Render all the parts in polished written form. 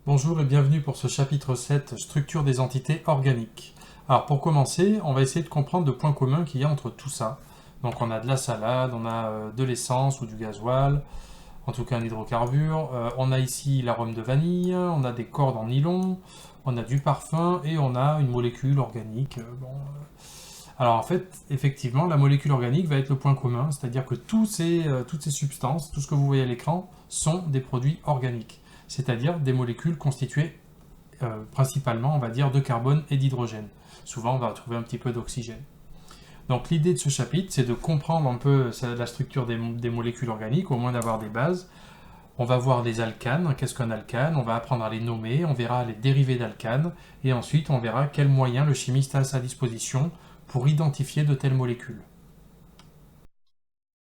Bonjour et bienvenue pour ce chapitre 7, structure des entités organiques. Alors pour commencer, on va essayer de comprendre le point commun qu'il y a entre tout ça. Donc on a de la salade, on a de l'essence ou du gasoil, en tout cas un hydrocarbure, on a ici l'arôme de vanille, on a des cordes en nylon, on a du parfum et on a une molécule organique. Alors en fait, effectivement, la molécule organique va être le point commun, c'est-à-dire que toutes ces substances, tout ce que vous voyez à l'écran, sont des produits organiques, c'est-à-dire des molécules constituées principalement, on va dire, de carbone et d'hydrogène. Souvent, on va trouver un petit peu d'oxygène. Donc l'idée de ce chapitre, c'est de comprendre un peu la structure des molécules organiques, au moins d'avoir des bases. On va voir les alcanes, qu'est-ce qu'un alcane, on va apprendre à les nommer, on verra les dérivés d'alcanes, et ensuite on verra quels moyens le chimiste a à sa disposition pour identifier de telles molécules.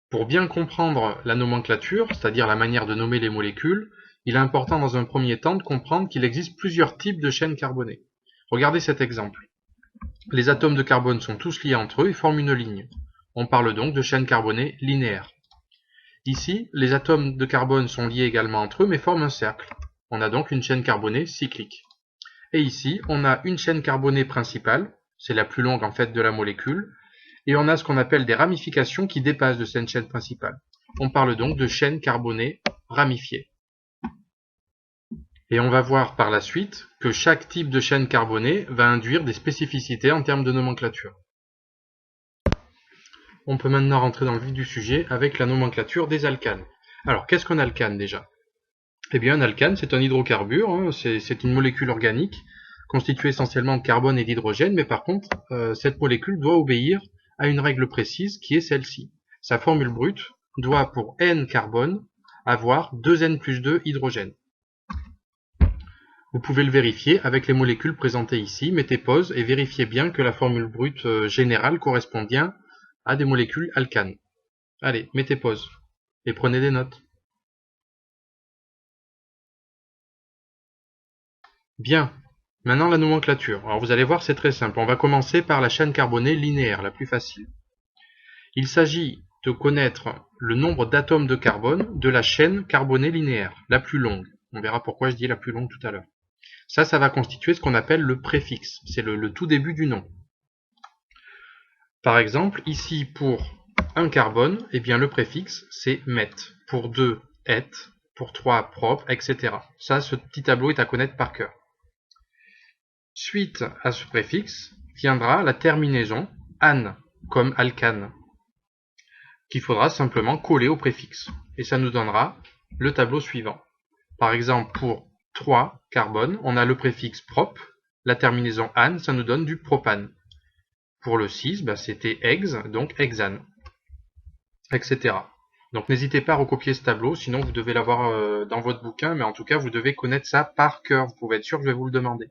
Pour bien comprendre la nomenclature, c'est-à-dire la manière de nommer les molécules, il est important dans un premier temps de comprendre qu'il existe plusieurs types de chaînes carbonées. Regardez cet exemple. Les atomes de carbone sont tous liés entre eux et forment une ligne. On parle donc de chaînes carbonées linéaires. Ici, les atomes de carbone sont liés également entre eux mais forment un cercle. On a donc une chaîne carbonée cyclique. Et ici, on a une chaîne carbonée principale, c'est la plus longue en fait de la molécule, et on a ce qu'on appelle des ramifications qui dépassent de cette chaîne principale. On parle donc de chaînes carbonées ramifiées. Et on va voir par la suite que chaque type de chaîne carbonée va induire des spécificités en termes de nomenclature. On peut maintenant rentrer dans le vif du sujet avec la nomenclature des alcanes. Alors, qu'est-ce qu'un alcane déjà? Eh bien, un alcane, c'est un hydrocarbure, hein, c'est une molécule organique constituée essentiellement de carbone et d'hydrogène, mais par contre, cette molécule doit obéir à une règle précise qui est celle-ci. Sa formule brute doit, pour N carbone, avoir 2N plus 2 hydrogène. Vous pouvez le vérifier avec les molécules présentées ici. Mettez pause et vérifiez bien que la formule brute générale correspond bien à des molécules alcanes. Allez, mettez pause et prenez des notes. Bien, maintenant la nomenclature. Alors vous allez voir, c'est très simple. On va commencer par la chaîne carbonée linéaire, la plus facile. Il s'agit de connaître le nombre d'atomes de carbone de la chaîne carbonée linéaire, la plus longue. On verra pourquoi je dis la plus longue tout à l'heure. Ça va constituer ce qu'on appelle le préfixe. C'est le tout début du nom. Par exemple, ici pour un carbone, eh bien le préfixe c'est met. Pour 2, et. Pour 3, prop, etc. Ça, ce petit tableau est à connaître par cœur. Suite à ce préfixe viendra la terminaison ane, comme alcane, qu'il faudra simplement coller au préfixe. Et ça nous donnera le tableau suivant. Par exemple, pour 3 carbone, on a le préfixe prop, la terminaison ane, ça nous donne du propane. Pour le 6, c'était ex, donc hexane, etc. Donc n'hésitez pas à recopier ce tableau, sinon vous devez l'avoir dans votre bouquin, mais en tout cas vous devez connaître ça par cœur, vous pouvez être sûr que je vais vous le demander.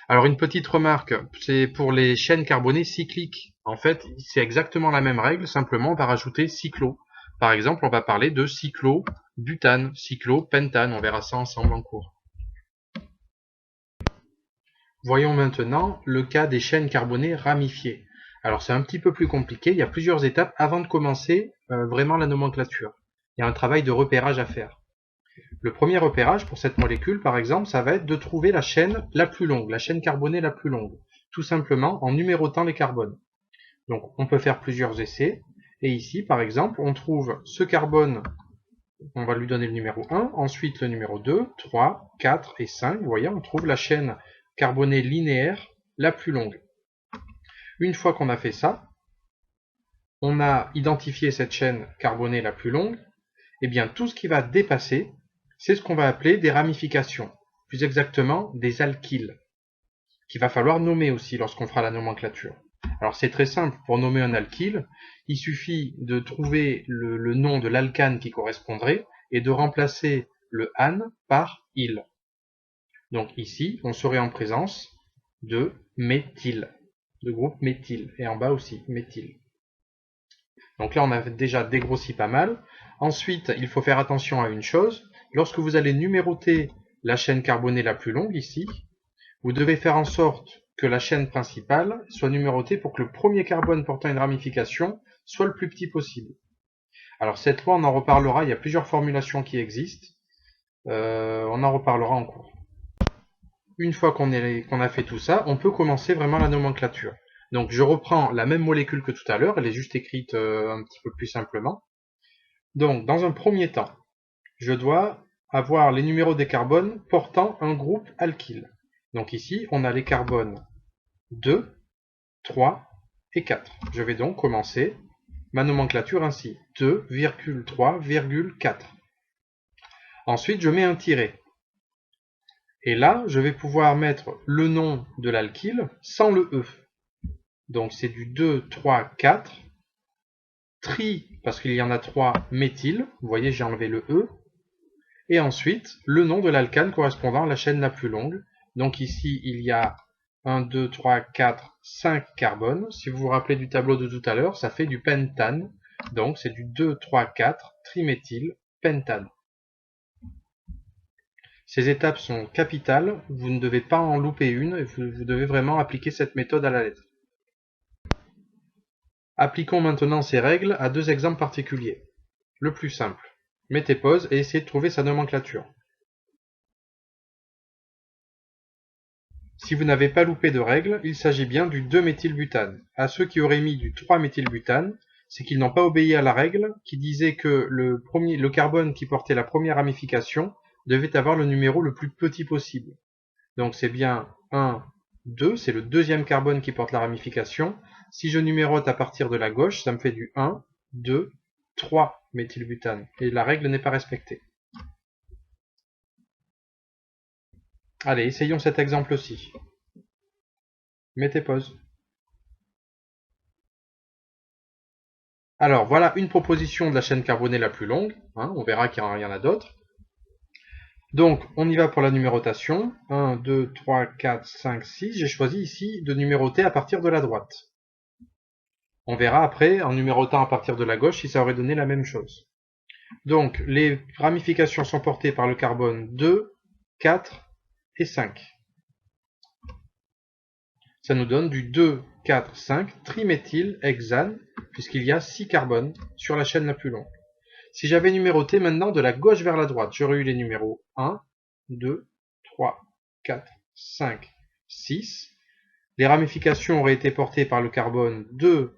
Alors une petite remarque, c'est pour les chaînes carbonées cycliques. En fait, c'est exactement la même règle, simplement on va rajouter cyclo. Par exemple, on va parler de cyclobutane, cyclopentane, on verra ça ensemble en cours. Voyons maintenant le cas des chaînes carbonées ramifiées. Alors c'est un petit peu plus compliqué, il y a plusieurs étapes avant de commencer vraiment la nomenclature. Il y a un travail de repérage à faire. Le premier repérage pour cette molécule, par exemple, ça va être de trouver la chaîne la plus longue, la chaîne carbonée la plus longue, tout simplement en numérotant les carbones. Donc on peut faire plusieurs essais, et ici par exemple on trouve ce carbone, on va lui donner le numéro 1, ensuite le numéro 2, 3, 4 et 5, vous voyez, on trouve la chaîne carbonée linéaire la plus longue. Une fois qu'on a fait ça, on a identifié cette chaîne carbonée la plus longue, et bien tout ce qui va dépasser, c'est ce qu'on va appeler des ramifications, plus exactement des alkyles, qu'il va falloir nommer aussi lorsqu'on fera la nomenclature. Alors c'est très simple, pour nommer un alkyle, il suffit de trouver le nom de l'alcane qui correspondrait et de remplacer le ane par il. Donc ici, on serait en présence de méthyle, de groupe méthyle, et en bas aussi méthyle. Donc là, on a déjà dégrossi pas mal. Ensuite, il faut faire attention à une chose. Lorsque vous allez numéroter la chaîne carbonée la plus longue ici, vous devez faire en sorte que la chaîne principale soit numérotée pour que le premier carbone portant une ramification soit le plus petit possible. Alors cette loi, on en reparlera, il y a plusieurs formulations qui existent. On en reparlera en cours. une fois qu'on a fait tout ça, on peut commencer vraiment la nomenclature. Donc je reprends la même molécule que tout à l'heure, elle est juste écrite un petit peu plus simplement. Donc dans un premier temps, je dois avoir les numéros des carbones portant un groupe alkyle. Donc ici, on a les carbones 2, 3 et 4. Je vais donc commencer ma nomenclature ainsi. 2, 3, 4. Ensuite, je mets un tiret. Et là, je vais pouvoir mettre le nom de l'alkyle sans le E. Donc c'est du 2, 3, 4. Tri, parce qu'il y en a 3, méthyle. Vous voyez, j'ai enlevé le E. Et ensuite, le nom de l'alcane correspondant à la chaîne la plus longue. Donc ici, il y a 1, 2, 3, 4, 5 carbones. Si vous vous rappelez du tableau de tout à l'heure, ça fait du pentane. Donc c'est du 2, 3, 4, triméthyle, pentane. Ces étapes sont capitales, vous ne devez pas en louper une, et vous devez vraiment appliquer cette méthode à la lettre. Appliquons maintenant ces règles à deux exemples particuliers. Le plus simple. Mettez pause et essayez de trouver sa nomenclature. Si vous n'avez pas loupé de règles, il s'agit bien du 2-méthylbutane. À ceux qui auraient mis du 3-méthylbutane, c'est qu'ils n'ont pas obéi à la règle qui disait que le carbone qui portait la première ramification devait avoir le numéro le plus petit possible. Donc c'est bien 1, 2, c'est le deuxième carbone qui porte la ramification. Si je numérote à partir de la gauche, ça me fait du 1, 2, 3 méthylbutane. Et la règle n'est pas respectée. Allez, essayons cet exemple-ci. Mettez pause. Alors, voilà une proposition de la chaîne carbonée la plus longue. On verra qu'il y en a d'autres. Donc, on y va pour la numérotation. 1, 2, 3, 4, 5, 6. J'ai choisi ici de numéroter à partir de la droite. On verra après, en numérotant à partir de la gauche, si ça aurait donné la même chose. Donc, les ramifications sont portées par le carbone 2, 4 et 5. Ça nous donne du 2, 4, 5 triméthylhexane, puisqu'il y a 6 carbones sur la chaîne la plus longue. Si j'avais numéroté maintenant de la gauche vers la droite, j'aurais eu les numéros 1, 2, 3, 4, 5, 6. Les ramifications auraient été portées par le carbone 2,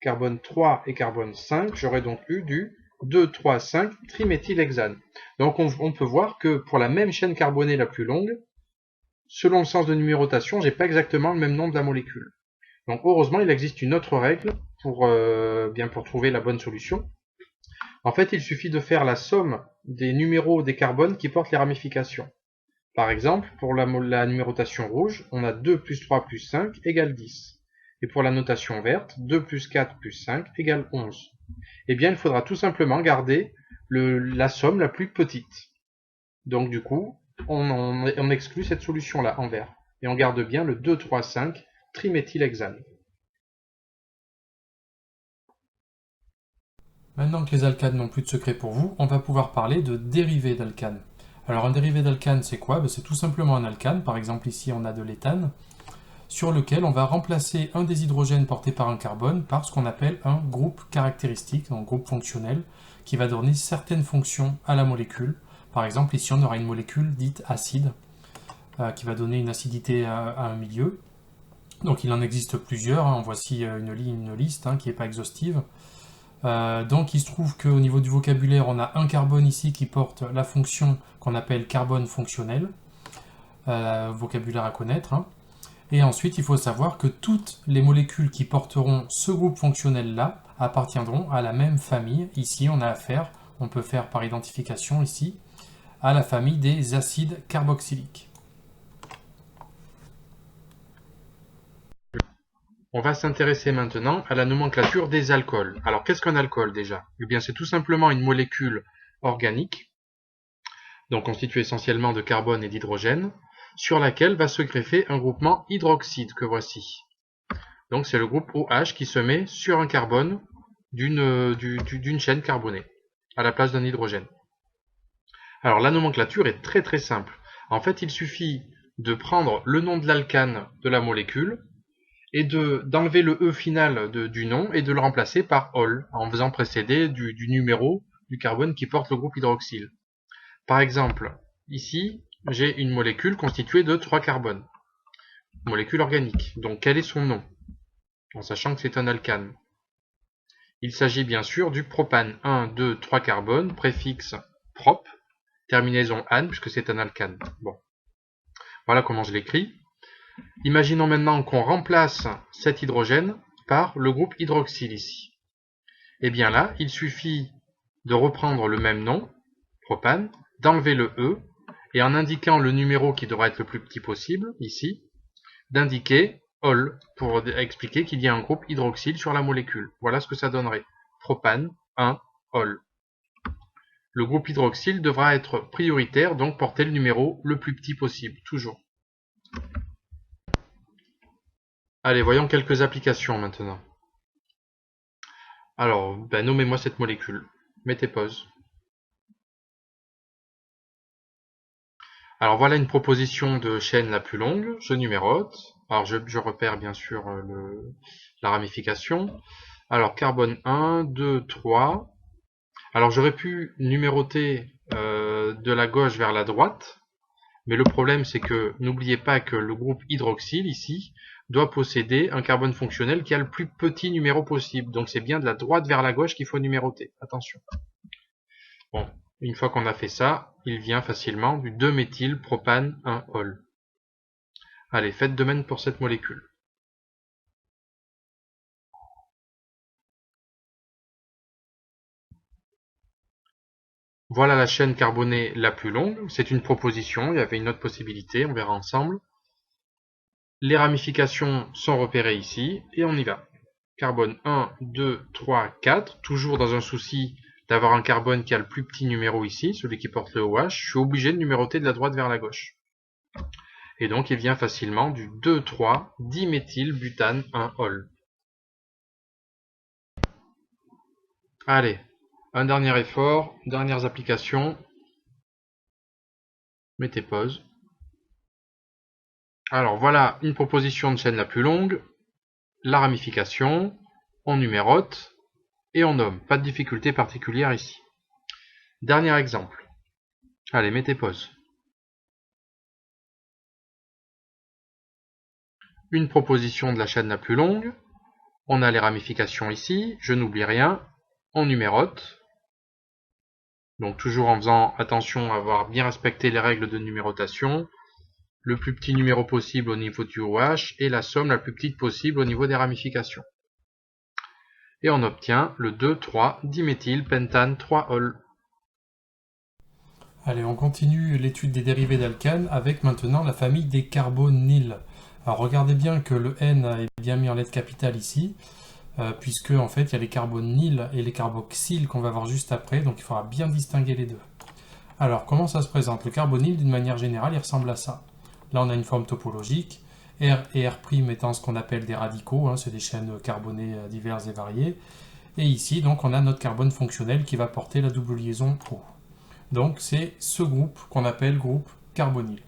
carbone 3 et carbone 5. J'aurais donc eu du 2, 3, 5 triméthylhexane. Donc on peut voir que pour la même chaîne carbonée la plus longue, selon le sens de numérotation, j'ai pas exactement le même nom de la molécule. Donc heureusement, il existe une autre règle pour trouver la bonne solution. En fait, il suffit de faire la somme des numéros des carbones qui portent les ramifications. Par exemple, pour la numérotation rouge, on a 2 plus 3 plus 5 égale 10. Et pour la notation verte, 2 plus 4 plus 5 égale 11. Eh bien, il faudra tout simplement garder la somme la plus petite. Donc du coup, on exclut cette solution-là en vert. Et on garde bien le 2, 3, 5 triméthylhexane. Maintenant que les alcanes n'ont plus de secret pour vous, on va pouvoir parler de dérivés d'alcanes. Alors un dérivé d'alcane, c'est quoi? C'est tout simplement un alcane, par exemple ici on a de l'éthane, sur lequel on va remplacer un des hydrogènes porté par un carbone par ce qu'on appelle un groupe caractéristique, un groupe fonctionnel, qui va donner certaines fonctions à la molécule. Par exemple ici on aura une molécule dite acide, qui va donner une acidité à un milieu. Donc il en existe plusieurs, en voici une liste qui n'est pas exhaustive. Donc il se trouve qu'au niveau du vocabulaire, on a un carbone ici qui porte la fonction qu'on appelle carbone fonctionnel, vocabulaire à connaître. Et ensuite, il faut savoir que toutes les molécules qui porteront ce groupe fonctionnel-là appartiendront à la même famille. Ici, on peut faire par identification ici, à la famille des acides carboxyliques. On va s'intéresser maintenant à la nomenclature des alcools. Alors, qu'est-ce qu'un alcool déjà? Eh bien, c'est tout simplement une molécule organique, donc constituée essentiellement de carbone et d'hydrogène, sur laquelle va se greffer un groupement hydroxyde que voici. Donc, c'est le groupe OH qui se met sur un carbone d'une chaîne carbonée, à la place d'un hydrogène. Alors, la nomenclature est très très simple. En fait, il suffit de prendre le nom de l'alcane de la molécule, et d'enlever le E final du nom et de le remplacer par ol, en faisant précéder du numéro du carbone qui porte le groupe hydroxyle. Par exemple, ici, j'ai une molécule constituée de 3 carbones. Molécule organique. Donc quel est son nom? En sachant que c'est un alcane. Il s'agit bien sûr du propane. 1, 2, 3 carbones, préfixe prop, terminaison ane, puisque c'est un alcane. Bon. Voilà comment je l'écris. Imaginons maintenant qu'on remplace cet hydrogène par le groupe hydroxyle ici. Et bien là, il suffit de reprendre le même nom, propane, d'enlever le E, et en indiquant le numéro qui devra être le plus petit possible, ici, d'indiquer ol, pour expliquer qu'il y a un groupe hydroxyle sur la molécule. Voilà ce que ça donnerait. Propane, 1, ol. Le groupe hydroxyle devra être prioritaire, donc porter le numéro le plus petit possible, toujours. Allez, voyons quelques applications maintenant. Alors, nommez-moi cette molécule. Mettez pause. Alors voilà une proposition de chaîne la plus longue. Je numérote. Alors je repère bien sûr la ramification. Alors carbone 1, 2, 3. Alors j'aurais pu numéroter de la gauche vers la droite. Mais le problème c'est que n'oubliez pas que le groupe hydroxyle ici doit posséder un carbone fonctionnel qui a le plus petit numéro possible. Donc c'est bien de la droite vers la gauche qu'il faut numéroter. Attention. Bon, une fois qu'on a fait ça, il vient facilement du 2-méthylpropane 1-ol. Allez, faites de même pour cette molécule. Voilà la chaîne carbonée la plus longue. C'est une proposition, il y avait une autre possibilité, on verra ensemble. Les ramifications sont repérées ici, et on y va. Carbone 1, 2, 3, 4, toujours dans un souci d'avoir un carbone qui a le plus petit numéro ici, celui qui porte le OH, je suis obligé de numéroter de la droite vers la gauche. Et donc il vient facilement du 2,3-diméthylbutane 1-ol. Allez, un dernier effort, dernières applications. Mettez pause. Alors voilà une proposition de chaîne la plus longue, la ramification, on numérote et on nomme. Pas de difficulté particulière ici. Dernier exemple. Allez, mettez pause. Une proposition de la chaîne la plus longue, on a les ramifications ici, je n'oublie rien, on numérote. Donc toujours en faisant attention à avoir bien respecté les règles de numérotation. Le plus petit numéro possible au niveau du OH et la somme la plus petite possible au niveau des ramifications. Et on obtient le 2,3-diméthylpentane 3-ol. Allez, on continue l'étude des dérivés d'alcanes avec maintenant la famille des carbonyles. Alors regardez bien que le N est bien mis en lettres capitales ici, puisque en fait il y a les carbonyles et les carboxyles qu'on va voir juste après, donc il faudra bien distinguer les deux. Alors comment ça se présente? Le carbonyle d'une manière générale il ressemble à ça. Là, on a une forme topologique, R et R' étant ce qu'on appelle des radicaux, c'est des chaînes carbonées diverses et variées. Et ici, donc, on a notre carbone fonctionnel qui va porter la double liaison O. Donc, c'est ce groupe qu'on appelle groupe carbonyle.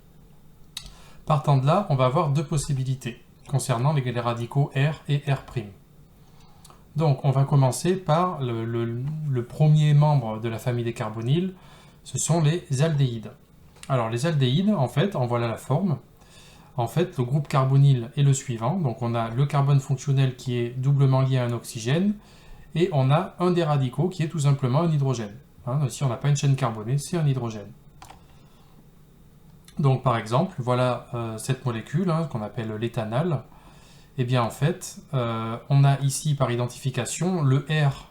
Partant de là, on va avoir deux possibilités concernant les radicaux R et R'. Donc, on va commencer par le premier membre de la famille des carbonyles, ce sont les aldéhydes. Alors les aldéhydes, en fait, en voilà la forme. En fait, le groupe carbonyle est le suivant. Donc on a le carbone fonctionnel qui est doublement lié à un oxygène et on a un des radicaux qui est tout simplement un hydrogène. Ici, on n'a pas une chaîne carbonée, c'est un hydrogène. Donc par exemple, voilà cette molécule qu'on appelle l'éthanal. Et bien en fait, on a ici par identification le R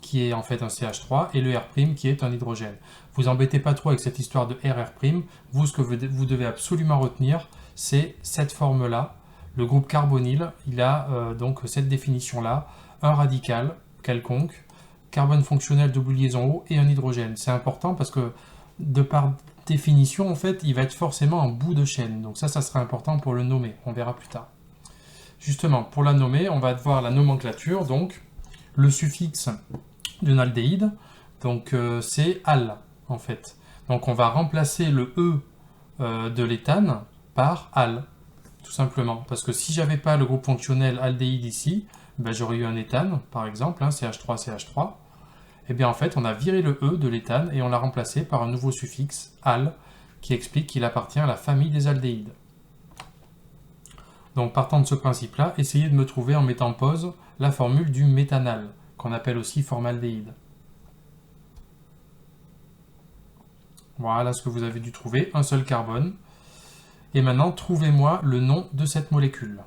qui est en fait un CH3, et le R' qui est un hydrogène. Vous embêtez pas trop avec cette histoire de RR', vous ce que vous devez absolument retenir, c'est cette forme-là, le groupe carbonyle, il a donc cette définition-là, un radical quelconque, carbone fonctionnel double liaison O et un hydrogène. C'est important parce que de par définition, en fait, il va être forcément en bout de chaîne, donc ça sera important pour le nommer, on verra plus tard. Justement, pour la nommer, on va voir la nomenclature, donc le suffixe d'un aldéhyde, donc c'est al en fait. Donc on va remplacer le E de l'éthane par al, tout simplement. Parce que si j'avais pas le groupe fonctionnel aldéhyde ici, j'aurais eu un éthane, par exemple, CH3, CH3. Et bien en fait, on a viré le E de l'éthane et on l'a remplacé par un nouveau suffixe al qui explique qu'il appartient à la famille des aldéhydes. Donc partant de ce principe-là, essayez de me trouver en mettant pause la formule du méthanal, qu'on appelle aussi formaldéhyde. Voilà ce que vous avez dû trouver, un seul carbone. Et maintenant, trouvez-moi le nom de cette molécule.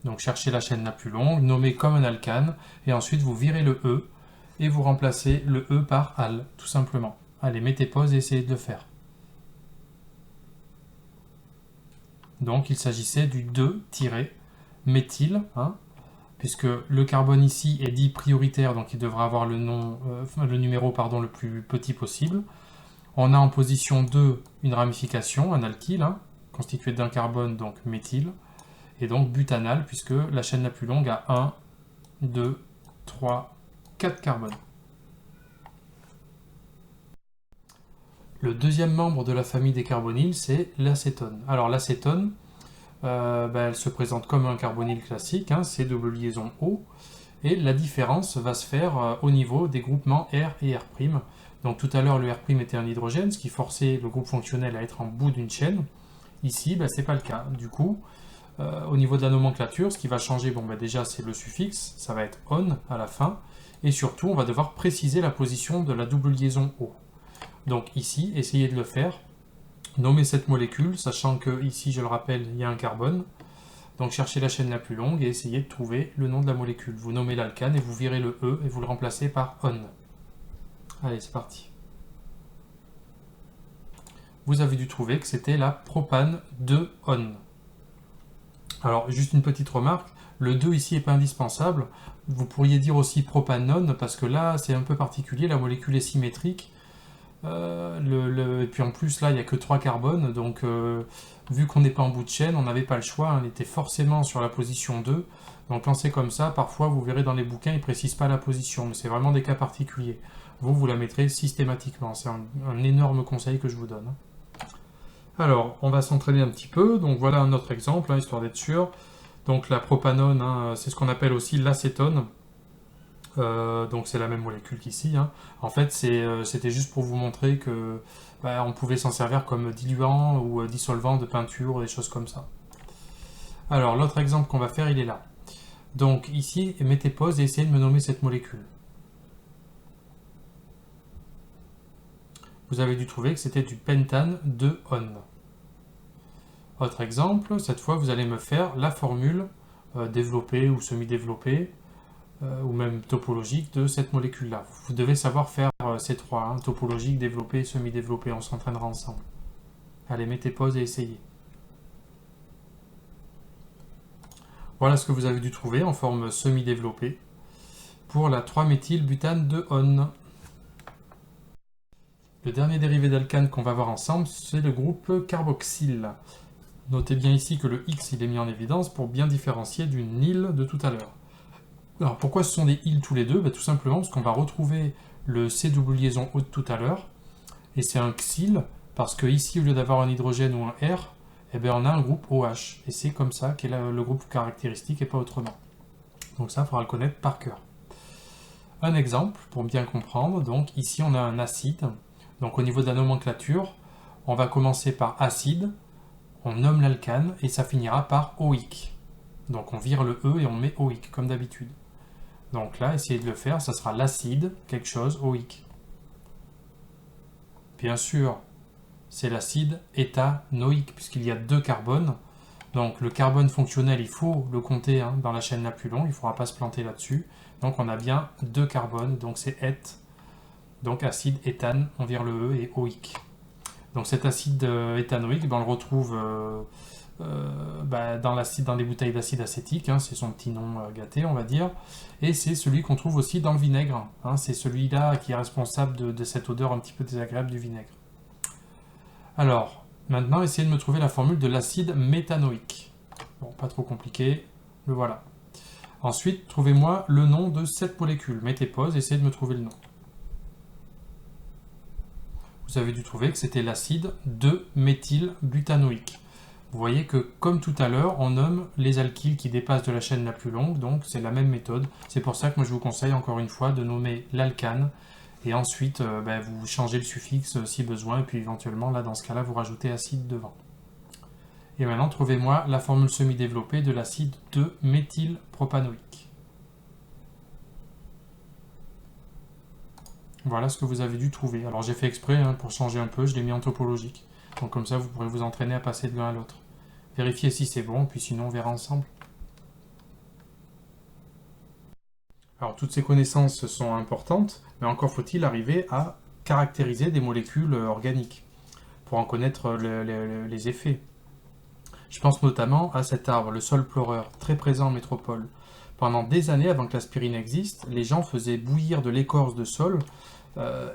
Donc cherchez la chaîne la plus longue, nommez comme un alcane, et ensuite vous virez le E, et vous remplacez le E par al, tout simplement. Allez, mettez pause et essayez de le faire. Donc il s'agissait du 2-méthyle, puisque le carbone ici est dit prioritaire, donc il devra avoir le numéro le plus petit possible. On a en position 2 une ramification, un alkyle, constitué d'un carbone, donc méthyle, et donc butanal, puisque la chaîne la plus longue a 1, 2, 3, 4 carbones. Le deuxième membre de la famille des carbonyles, c'est l'acétone. Alors l'acétone, elle se présente comme un carbonyle classique, c'est double liaison O, et la différence va se faire au niveau des groupements R et R'. Donc tout à l'heure le R' était un hydrogène, ce qui forçait le groupe fonctionnel à être en bout d'une chaîne. Ici, ce n'est pas le cas. Du coup, au niveau de la nomenclature, ce qui va changer, déjà c'est le suffixe, ça va être on à la fin, et surtout on va devoir préciser la position de la double liaison O. Donc ici, essayez de le faire. Nommez cette molécule, sachant que ici, je le rappelle, il y a un carbone. Donc cherchez la chaîne la plus longue et essayez de trouver le nom de la molécule. Vous nommez l'alcane et vous virez le E et vous le remplacez par on. Allez, c'est parti. Vous avez dû trouver que c'était la propane 2-on. Alors, juste une petite remarque, le 2 ici n'est pas indispensable. Vous pourriez dire aussi propanone, parce que là, c'est un peu particulier, la molécule est symétrique. Et puis en plus, là, il n'y a que 3 carbones, donc vu qu'on n'est pas en bout de chaîne, on n'avait pas le choix, on était forcément sur la position 2. Donc quand c'est comme ça, parfois, vous verrez dans les bouquins, ils ne précisent pas la position, mais c'est vraiment des cas particuliers. Vous la mettrez systématiquement, c'est un énorme conseil que je vous donne. Alors, on va s'entraîner un petit peu. Donc voilà un autre exemple, histoire d'être sûr. Donc la propanone, c'est ce qu'on appelle aussi l'acétone. Donc c'est la même molécule qu'ici. En fait, c'était juste pour vous montrer que on pouvait s'en servir comme diluant ou dissolvant de peinture, des choses comme ça. Alors l'autre exemple qu'on va faire, il est là. Donc ici, mettez pause et essayez de me nommer cette molécule. Vous avez dû trouver que c'était du pentane 2-on. Autre exemple, cette fois vous allez me faire la formule développée ou semi-développée ou même topologique de cette molécule-là. Vous devez savoir faire ces trois, topologique, développé, semi-développé, on s'entraînera ensemble. Allez, mettez pause et essayez. Voilà ce que vous avez dû trouver en forme semi-développée pour la 3-méthylbutane 2-on. Le dernier dérivé d'alcane qu'on va voir ensemble, c'est le groupe carboxyle. Notez bien ici que le X il est mis en évidence pour bien différencier du nil de tout à l'heure. Alors pourquoi ce sont des ils tous les deux? Tout simplement parce qu'on va retrouver le C double liaison O de tout à l'heure, et c'est un xyle, parce que ici au lieu d'avoir un hydrogène ou un R, on a un groupe OH, et c'est comme ça qu'est le groupe caractéristique et pas autrement. Donc ça, il faudra le connaître par cœur. Un exemple, pour bien comprendre, donc ici on a un acide. Donc au niveau de la nomenclature, on va commencer par acide, on nomme l'alcane et ça finira par OIC. Donc on vire le E et on met OIC comme d'habitude. Donc là, essayez de le faire, ça sera l'acide, quelque chose, OIC. Bien sûr, c'est l'acide éthanoïque puisqu'il y a 2 carbones. Donc le carbone fonctionnel, il faut le compter dans la chaîne la plus longue, il ne faudra pas se planter là-dessus. Donc on a bien 2 carbones, donc c'est eth. Donc acide éthane, on vire le E et OIC. Donc cet acide éthanoïque, on le retrouve dans les bouteilles d'acide acétique, c'est son petit nom gâté, on va dire. Et c'est celui qu'on trouve aussi dans le vinaigre. C'est celui-là qui est responsable de cette odeur un petit peu désagréable du vinaigre. Alors, maintenant, essayez de me trouver la formule de l'acide méthanoïque. Bon, pas trop compliqué, le voilà. Ensuite, trouvez-moi le nom de cette molécule. Mettez pause, essayez de me trouver le nom. Vous avez dû trouver que c'était l'acide 2-méthylbutanoïque. Vous voyez que, comme tout à l'heure, on nomme les alkyles qui dépassent de la chaîne la plus longue, donc c'est la même méthode. C'est pour ça que moi je vous conseille encore une fois de nommer l'alcane Et ensuite, vous changez le suffixe si besoin, et puis éventuellement, là, dans ce cas-là, vous rajoutez acide devant. Et maintenant, trouvez-moi la formule semi-développée de l'acide 2-méthylpropanoïque. Voilà ce que vous avez dû trouver. Alors j'ai fait exprès pour changer un peu, je l'ai mis en topologique. Donc comme ça, vous pourrez vous entraîner à passer de l'un à l'autre. Vérifiez si c'est bon, puis sinon on verra ensemble. Alors toutes ces connaissances sont importantes, mais encore faut-il arriver à caractériser des molécules organiques pour en connaître les effets. Je pense notamment à cet arbre, le sol pleureur, très présent en métropole. Pendant des années avant que l'aspirine existe, les gens faisaient bouillir de l'écorce de sol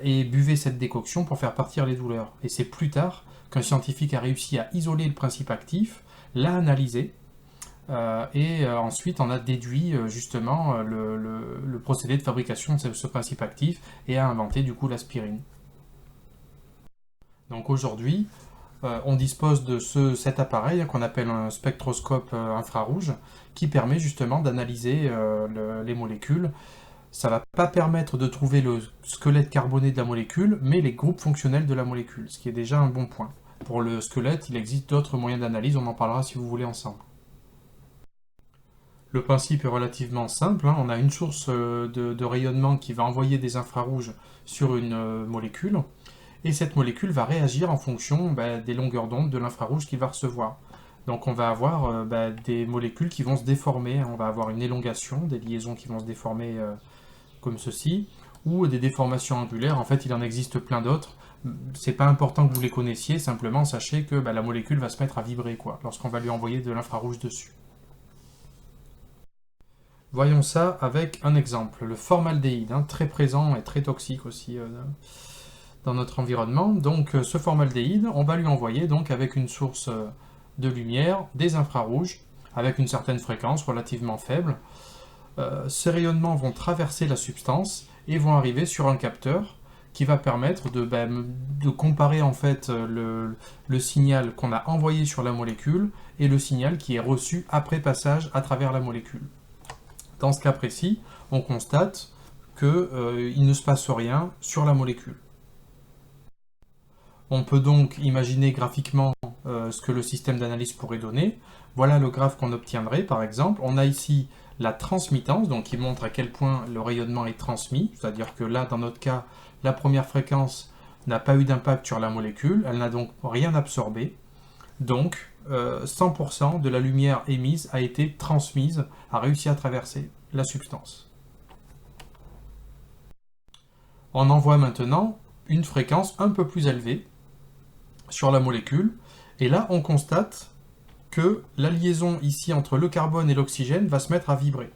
et buvaient cette décoction pour faire partir les douleurs. Et c'est plus tard qu'un scientifique a réussi à isoler le principe actif, l'a analysé, et ensuite on a déduit justement le procédé de fabrication de ce principe actif et a inventé du coup l'aspirine. Donc aujourd'hui, on dispose de cet appareil qu'on appelle un spectroscope infrarouge qui permet justement d'analyser les molécules. Ça ne va pas permettre de trouver le squelette carboné de la molécule, mais les groupes fonctionnels de la molécule, ce qui est déjà un bon point. Pour le squelette, il existe d'autres moyens d'analyse, on en parlera si vous voulez ensemble. Le principe est relativement simple, on a une source de rayonnement qui va envoyer des infrarouges sur une molécule, et cette molécule va réagir en fonction des longueurs d'onde de l'infrarouge qu'il va recevoir. Donc on va avoir des molécules qui vont se déformer, on va avoir une élongation, des liaisons qui vont se déformer comme ceci, ou des déformations angulaires. En fait, il en existe plein d'autres. C'est pas important que vous les connaissiez, simplement sachez que la molécule va se mettre à vibrer lorsqu'on va lui envoyer de l'infrarouge dessus. Voyons ça avec un exemple, le formaldéhyde, très présent et très toxique aussi dans notre environnement. Donc ce formaldéhyde, on va lui envoyer donc avec une source de lumière des infrarouges avec une certaine fréquence relativement faible. Ces rayonnements vont traverser la substance et vont arriver sur un capteur qui va permettre de comparer en fait le signal qu'on a envoyé sur la molécule et le signal qui est reçu après passage à travers la molécule. Dans ce cas précis, on constate qu'il ne se passe rien sur la molécule. On peut donc imaginer graphiquement ce que le système d'analyse pourrait donner. Voilà le graphe qu'on obtiendrait par exemple. On a ici la transmittance, donc qui montre à quel point le rayonnement est transmis, c'est-à-dire que là, dans notre cas, la première fréquence n'a pas eu d'impact sur la molécule, elle n'a donc rien absorbé. Donc, 100% de la lumière émise a été transmise, a réussi à traverser la substance. On envoie maintenant une fréquence un peu plus élevée sur la molécule, et là on constate que la liaison ici entre le carbone et l'oxygène va se mettre à vibrer.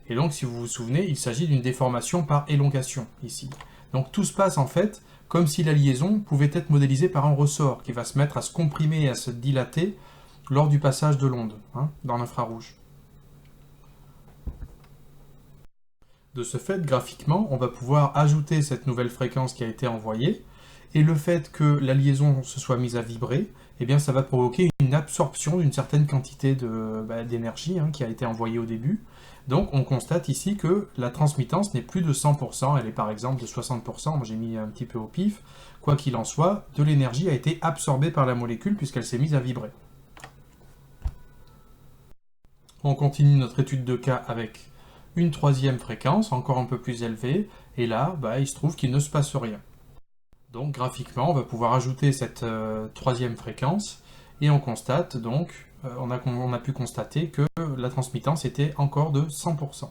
Et donc si vous vous souvenez, il s'agit d'une déformation par élongation ici. Donc tout se passe en fait comme si la liaison pouvait être modélisée par un ressort qui va se mettre à se comprimer et à se dilater lors du passage de l'onde dans l'infrarouge. De ce fait, graphiquement, on va pouvoir ajouter cette nouvelle fréquence qui a été envoyée, et le fait que la liaison se soit mise à vibrer, eh bien ça va provoquer une absorption d'une certaine quantité d'énergie qui a été envoyée au début. Donc on constate ici que la transmittance n'est plus de 100%, elle est par exemple de 60%, moi j'ai mis un petit peu au pif. Quoi qu'il en soit, de l'énergie a été absorbée par la molécule puisqu'elle s'est mise à vibrer. On continue notre étude de cas avec une troisième fréquence, encore un peu plus élevée, et là, il se trouve qu'il ne se passe rien. Donc graphiquement, on va pouvoir ajouter cette troisième fréquence, et on constate donc, on a pu constater que la transmittance était encore de 100%.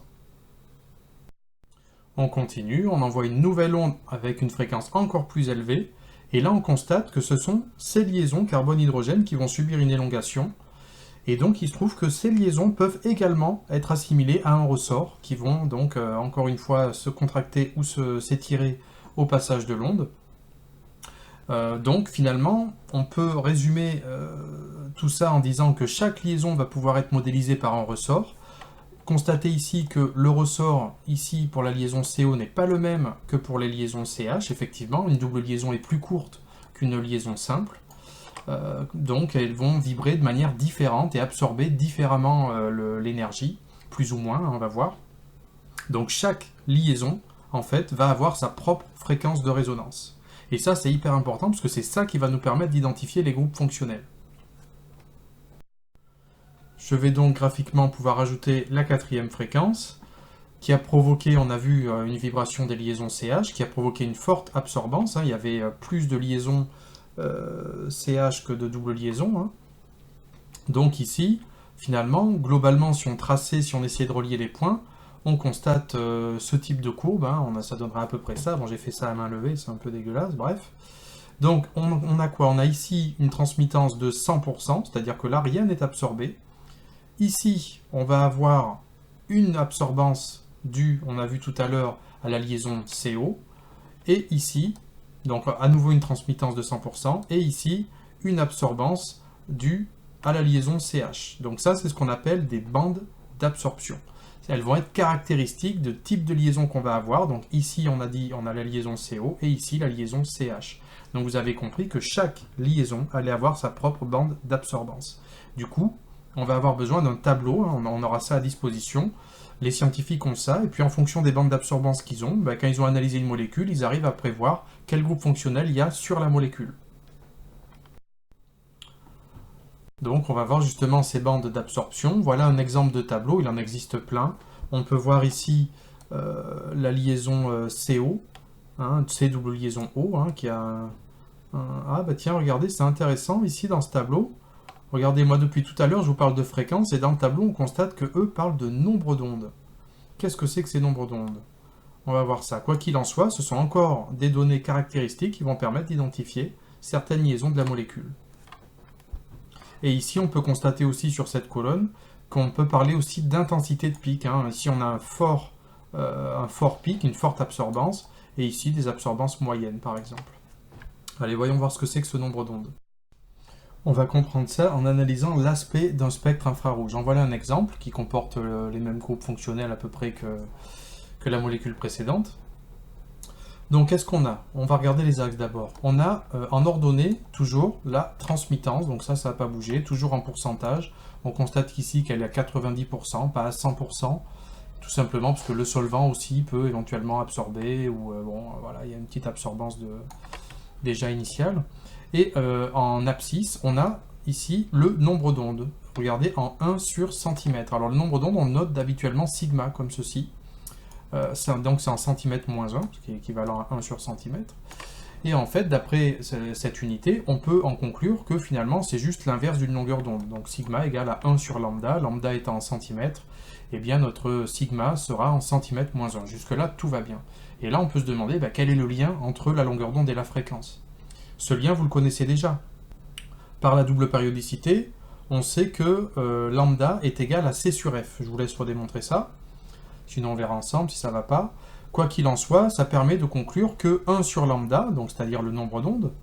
On continue, on envoie une nouvelle onde avec une fréquence encore plus élevée, et là on constate que ce sont ces liaisons carbone-hydrogène qui vont subir une élongation, et donc il se trouve que ces liaisons peuvent également être assimilées à un ressort, qui vont donc encore une fois se contracter ou s'étirer au passage de l'onde. Donc finalement, on peut résumer tout ça en disant que chaque liaison va pouvoir être modélisée par un ressort. Constatez ici que le ressort, ici pour la liaison CO, n'est pas le même que pour les liaisons CH. Effectivement, une double liaison est plus courte qu'une liaison simple. Donc elles vont vibrer de manière différente et absorber différemment l'énergie, plus ou moins, on va voir. Donc chaque liaison en fait, va avoir sa propre fréquence de résonance. Et ça, c'est hyper important parce que c'est ça qui va nous permettre d'identifier les groupes fonctionnels. Je vais donc graphiquement pouvoir ajouter la quatrième fréquence qui a provoqué, on a vu une vibration des liaisons CH, qui a provoqué une forte absorbance. Il y avait plus de liaisons CH que de double liaison. Donc ici, finalement, globalement, si on essayait de relier les points, on constate ce type de courbe. Ça donnerait à peu près ça. Bon, j'ai fait ça à main levée, c'est un peu dégueulasse, bref. Donc on a quoi? On a ici une transmittance de 100%, c'est-à-dire que là, rien n'est absorbé. Ici, on va avoir une absorbance due, on a vu tout à l'heure, à la liaison CO. Et ici, donc à nouveau une transmittance de 100%. Et ici, une absorbance due à la liaison CH. Donc ça, c'est ce qu'on appelle des bandes d'absorption. Elles vont être caractéristiques de type de liaison qu'on va avoir. Donc ici, on a dit, on a la liaison CO et ici, la liaison CH. Donc vous avez compris que chaque liaison allait avoir sa propre bande d'absorbance. Du coup, on va avoir besoin d'un tableau, on aura ça à disposition. Les scientifiques ont ça, et puis en fonction des bandes d'absorbance qu'ils ont, quand ils ont analysé une molécule, ils arrivent à prévoir quel groupe fonctionnel il y a sur la molécule. Donc on va voir justement ces bandes d'absorption. Voilà un exemple de tableau, il en existe plein. On peut voir ici la liaison CO, C double liaison O, qui a Ah bah tiens, regardez, c'est intéressant, ici dans ce tableau, regardez, moi depuis tout à l'heure, je vous parle de fréquence, et dans le tableau, on constate que eux parlent de nombre d'ondes. Qu'est-ce que c'est que ces nombres d'ondes? On va voir ça. Quoi qu'il en soit, ce sont encore des données caractéristiques qui vont permettre d'identifier certaines liaisons de la molécule. Et ici, on peut constater aussi sur cette colonne qu'on peut parler aussi d'intensité de pic. Ici, on a un fort pic, une forte absorbance, et ici, des absorbances moyennes, par exemple. Allez, voyons voir ce que c'est que ce nombre d'ondes. On va comprendre ça en analysant l'aspect d'un spectre infrarouge. En voilà un exemple qui comporte les mêmes groupes fonctionnels à peu près que la molécule précédente. Donc qu'est-ce qu'on a? On va regarder les axes d'abord. On a en ordonnée toujours la transmittance, donc ça n'a pas bougé, toujours en pourcentage. On constate qu'ici qu'elle est à 90%, pas à 100%, tout simplement parce que le solvant aussi peut éventuellement absorber, ou voilà, il y a une petite absorbance déjà initiale. Et en abscisse, on a ici le nombre d'ondes. Regardez, en 1 sur centimètre. Alors le nombre d'ondes, on note habituellement sigma, comme ceci. Donc c'est en centimètre moins 1, ce qui est équivalent à 1 sur centimètre. Et en fait, d'après cette unité, on peut en conclure que finalement, c'est juste l'inverse d'une longueur d'onde. Donc sigma égale à 1 sur lambda, lambda étant en centimètres, et bien notre sigma sera en centimètre moins 1. Jusque-là, tout va bien. Et là, on peut se demander quel est le lien entre la longueur d'onde et la fréquence. Ce lien, vous le connaissez déjà. Par la double périodicité, on sait que lambda est égal à C sur F. Je vous laisse redémontrer ça. Sinon, on verra ensemble si ça ne va pas. Quoi qu'il en soit, ça permet de conclure que 1 sur lambda, donc c'est-à-dire le nombre d'ondes,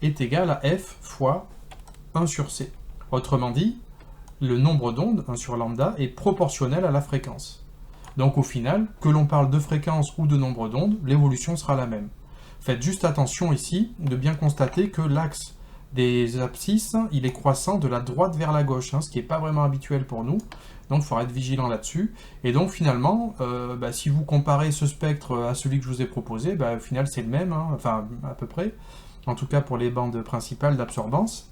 est égal à F fois 1 sur C. Autrement dit, le nombre d'ondes, 1 sur lambda, est proportionnel à la fréquence. Donc au final, que l'on parle de fréquence ou de nombre d'ondes, l'évolution sera la même. Faites juste attention ici de bien constater que l'axe des abscisses, il est croissant de la droite vers la gauche, ce qui n'est pas vraiment habituel pour nous. Donc il faudra être vigilant là-dessus. Et donc finalement, si vous comparez ce spectre à celui que je vous ai proposé, au final c'est le même, enfin à peu près, en tout cas pour les bandes principales d'absorbance.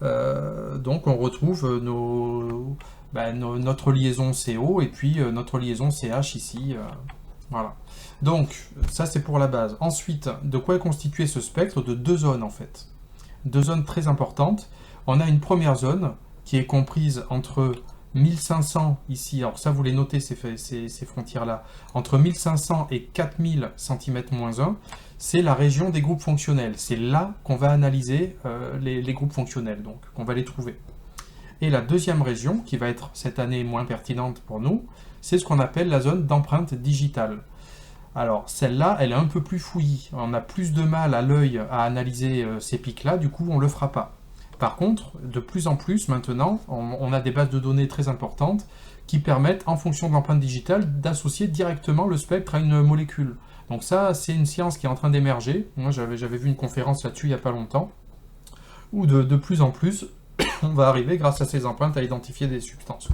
Donc on retrouve notre liaison CO et puis notre liaison CH ici. Voilà. Donc ça c'est pour la base. Ensuite, de quoi est constitué ce spectre? De deux zones en fait. Deux zones très importantes. On a une première zone qui est comprise entre 1500 ici, alors ça vous les notez ces frontières-là, entre 1500 et 4000 cm-1, c'est la région des groupes fonctionnels. C'est là qu'on va analyser les groupes fonctionnels, donc qu'on va les trouver. Et la deuxième région, qui va être cette année moins pertinente pour nous, c'est ce qu'on appelle la zone d'empreinte digitale. Alors celle-là, elle est un peu plus fouillie. On a plus de mal à l'œil à analyser ces pics-là, du coup on ne le fera pas. Par contre, de plus en plus maintenant, on a des bases de données très importantes qui permettent, en fonction de l'empreinte digitale, d'associer directement le spectre à une molécule. Donc ça, c'est une science qui est en train d'émerger. Moi, j'avais vu une conférence là-dessus il n'y a pas longtemps, où de plus en plus, on va arriver, grâce à ces empreintes, à identifier des substances,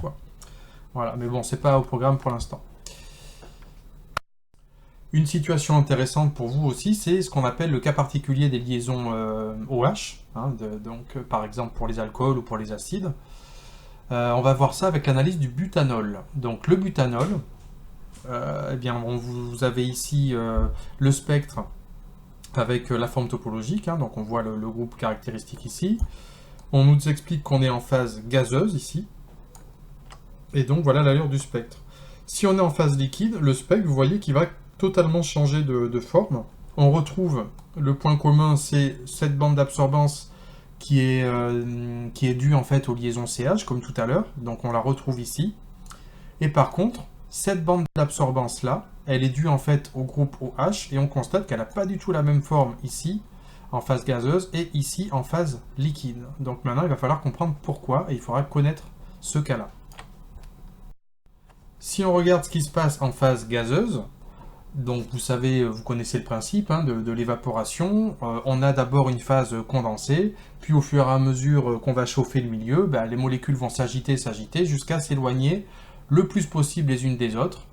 Voilà, mais bon, c'est pas au programme pour l'instant. Une situation intéressante pour vous aussi, c'est ce qu'on appelle le cas particulier des liaisons OH, hein, donc par exemple pour les alcools ou pour les acides. On va voir ça avec l'analyse du butanol. Donc le butanol, eh bien, vous avez ici le spectre avec la forme topologique, hein, donc on voit le groupe caractéristique ici. On nous explique qu'on est en phase gazeuse ici, et donc voilà l'allure du spectre. Si on est en phase liquide, le spectre, vous voyez qu'il va totalement changer de forme. On retrouve le point commun, c'est cette bande d'absorbance qui est due en fait aux liaisons CH, comme tout à l'heure, donc on la retrouve ici. Et par contre, cette bande d'absorbance là, elle est due en fait au groupe OH, et on constate qu'elle n'a pas du tout la même forme ici, en phase gazeuse, et ici en phase liquide. Donc maintenant, il va falloir comprendre pourquoi, et il faudra connaître ce cas-là. Si on regarde ce qui se passe en phase gazeuse, donc vous savez, vous connaissez le principe hein, de l'évaporation. On a d'abord une phase condensée, puis au fur et à mesure qu'on va chauffer le milieu, les molécules vont s'agiter jusqu'à s'éloigner le plus possible les unes des autres.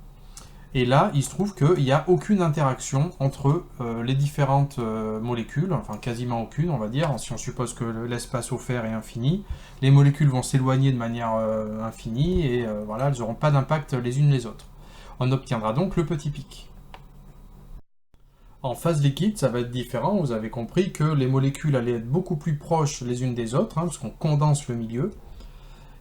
Et là, il se trouve qu'il n'y a aucune interaction entre les différentes molécules, enfin quasiment aucune, on va dire, si on suppose que l'espace offert est infini. Les molécules vont s'éloigner de manière infinie et voilà, elles n'auront pas d'impact les unes les autres. On obtiendra donc le petit pic. En phase liquide, ça va être différent. Vous avez compris que les molécules allaient être beaucoup plus proches les unes des autres, hein, parce qu'on condense le milieu.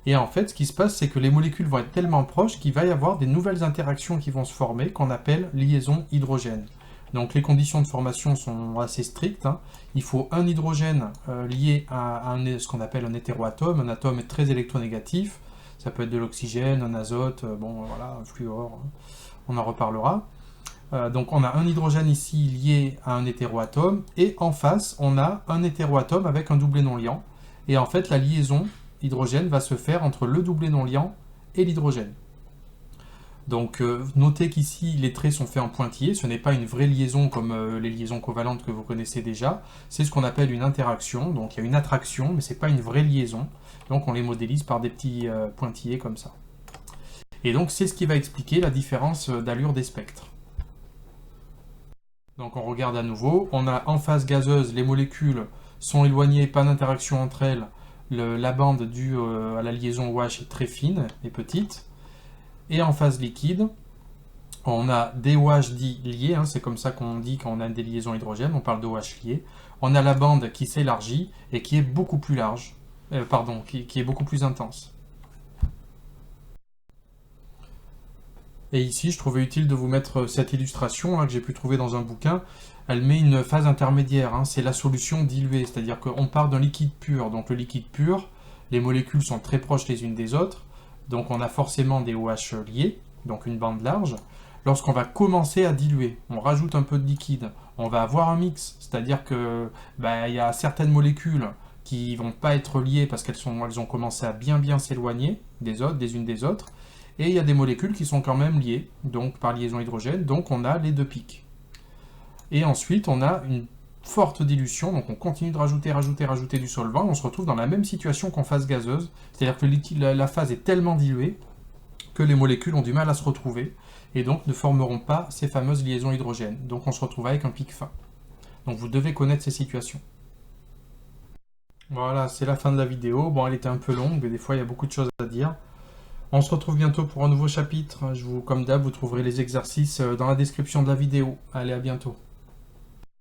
Et en fait, ce qui se passe, c'est que les molécules vont être tellement proches qu'il va y avoir des nouvelles interactions qui vont se former, qu'on appelle liaison hydrogène. Donc les conditions de formation sont assez strictes. Hein. Il faut un hydrogène lié à ce qu'on appelle un hétéroatome. Un atome est très électronégatif. Ça peut être de l'oxygène, un azote, bon voilà, un fluor, hein. On en reparlera. Donc on a un hydrogène ici lié à un hétéroatome, et en face, on a un hétéroatome avec un doublet non liant. Et en fait, la liaison hydrogène va se faire entre le doublet non liant et l'hydrogène. Donc notez qu'ici les traits sont faits en pointillés, ce n'est pas une vraie liaison comme les liaisons covalentes que vous connaissez déjà, c'est ce qu'on appelle une interaction, donc il y a une attraction mais ce n'est pas une vraie liaison, donc on les modélise par des petits pointillés comme ça. Et donc c'est ce qui va expliquer la différence d'allure des spectres. Donc on regarde à nouveau, on a en phase gazeuse, les molécules sont éloignées, pas d'interaction entre elles, la bande due à la liaison OH est très fine et petite. Et en phase liquide, on a des OH dits liés, hein, c'est comme ça qu'on dit quand on a des liaisons hydrogènes, on parle d'OH liés. On a la bande qui s'élargit et qui est beaucoup plus large, qui est beaucoup plus intense. Et ici, je trouvais utile de vous mettre cette illustration là, que j'ai pu trouver dans un bouquin. Elle met une phase intermédiaire, hein, c'est la solution diluée, c'est-à-dire qu'on part d'un liquide pur. Donc le liquide pur, les molécules sont très proches les unes des autres, donc on a forcément des OH liés, donc une bande large. Lorsqu'on va commencer à diluer, on rajoute un peu de liquide, on va avoir un mix, c'est-à-dire que y a certaines molécules qui vont pas être liées parce qu'elles ont commencé à bien s'éloigner des unes des autres, et il y a des molécules qui sont quand même liées, donc par liaison hydrogène, donc on a les deux pics. Et ensuite on a une forte dilution, donc on continue de rajouter du solvant, on se retrouve dans la même situation qu'en phase gazeuse, c'est-à-dire que la phase est tellement diluée que les molécules ont du mal à se retrouver, et donc ne formeront pas ces fameuses liaisons hydrogènes. Donc on se retrouve avec un pic fin. Donc vous devez connaître ces situations. Voilà, c'est la fin de la vidéo. Bon, elle était un peu longue, mais des fois il y a beaucoup de choses à dire. On se retrouve bientôt pour un nouveau chapitre. Comme d'hab, vous trouverez les exercices dans la description de la vidéo. Allez, à bientôt.